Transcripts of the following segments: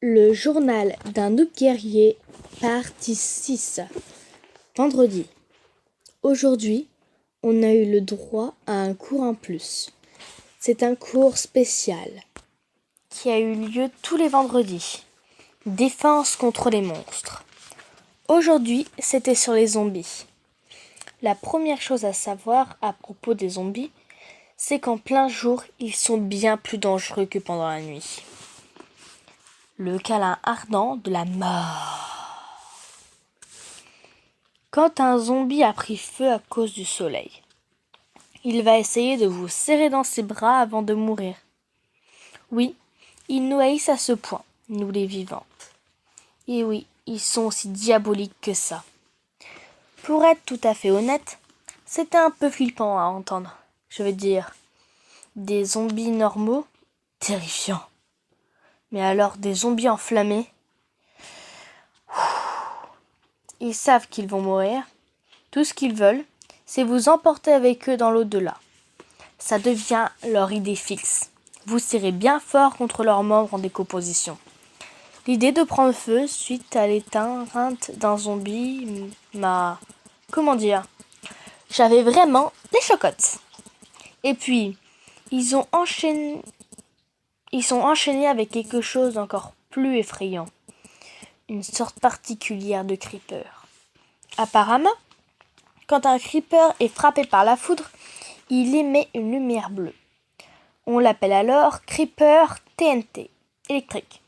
Le journal d'un noob guerrier, partie 6. Vendredi. Aujourd'hui, on a eu le droit à un cours en plus. C'est un cours spécial qui a eu lieu tous les vendredis. Défense contre les monstres. Aujourd'hui, c'était sur les zombies. La première chose à savoir à propos des zombies, c'est qu'en plein jour, ils sont bien plus dangereux que pendant la nuit. Le câlin ardent de la mort. Quand un zombie a pris feu à cause du soleil, il va essayer de vous serrer dans ses bras avant de mourir. Oui, ils nous haïssent à ce point, nous les vivants. Et oui, ils sont aussi diaboliques que ça. Pour être tout à fait honnête, c'était un peu flippant à entendre. Je veux dire, des zombies normaux, terrifiants. Mais alors des zombies enflammés, ils savent qu'ils vont mourir. Tout ce qu'ils veulent, c'est vous emporter avec eux dans l'au-delà. Ça devient leur idée fixe. Vous serrez bien fort contre leurs membres en décomposition. L'idée de prendre feu suite à l'éteinte d'un zombie m'a... Comment dire ? J'avais vraiment des chocottes. Et puis, ils sont enchaînés avec quelque chose d'encore plus effrayant. Une sorte particulière de creeper. Apparemment, quand un creeper est frappé par la foudre, il émet une lumière bleue. On l'appelle alors creeper TNT, électrique.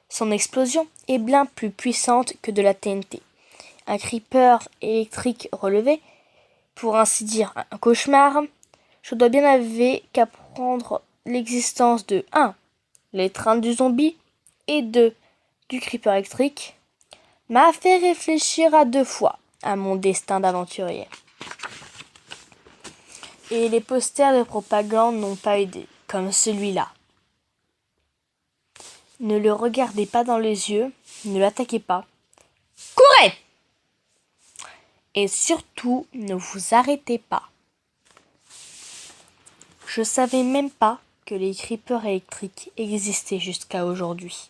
Son explosion est bien plus puissante que de la TNT. Un creeper électrique relevé, pour ainsi dire un cauchemar, je dois bien avouer qu'apprendre l'existence de 1. L'étreinte du zombie et 2. Du creeper électrique m'a fait réfléchir à 2 fois à mon destin d'aventurier. Et les posters de propagande n'ont pas aidé, comme celui-là. Ne le regardez pas dans les yeux, ne l'attaquez pas. Courez! Et surtout, ne vous arrêtez pas. Je savais même pas que les creepers électriques existaient jusqu'à aujourd'hui.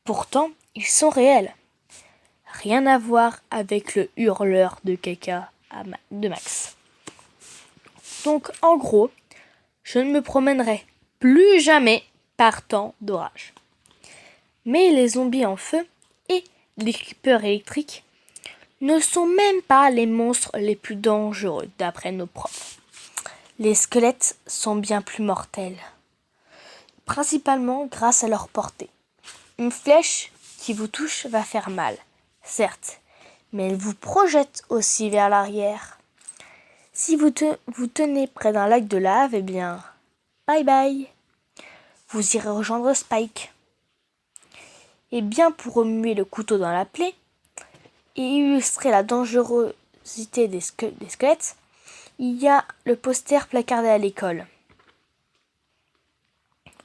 Pourtant, ils sont réels. Rien à voir avec le hurleur de caca de Max. Donc, en gros, je ne me promènerai plus jamais par temps d'orage. Mais les zombies en feu et les creepers électriques ne sont même pas les monstres les plus dangereux d'après nos profs. Les squelettes sont bien plus mortels, principalement grâce à leur portée. Une flèche qui vous touche va faire mal, certes, mais elle vous projette aussi vers l'arrière. Si vous tenez près d'un lac de lave, eh bien, bye bye. Vous irez rejoindre Spike. Et bien pour remuer le couteau dans la plaie et illustrer la dangerosité des squelettes, il y a le poster placardé à l'école.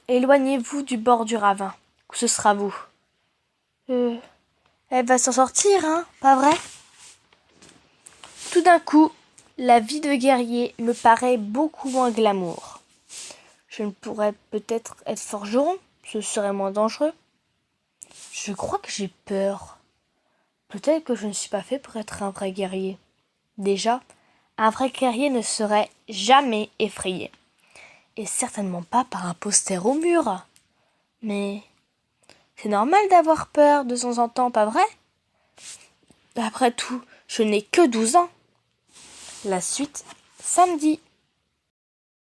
Éloignez-vous du bord du ravin, ou ce sera vous. Elle va s'en sortir, hein, pas vrai ? Tout d'un coup, la vie de guerrier me paraît beaucoup moins glamour. Je ne pourrais peut-être être forgeron, ce serait moins dangereux. Je crois que j'ai peur. Peut-être que je ne suis pas fait pour être un vrai guerrier. Déjà, un vrai guerrier ne serait jamais effrayé. Et certainement pas par un poster au mur. Mais c'est normal d'avoir peur de temps en temps, pas vrai ? Après tout, je n'ai que 12 ans. La suite, samedi.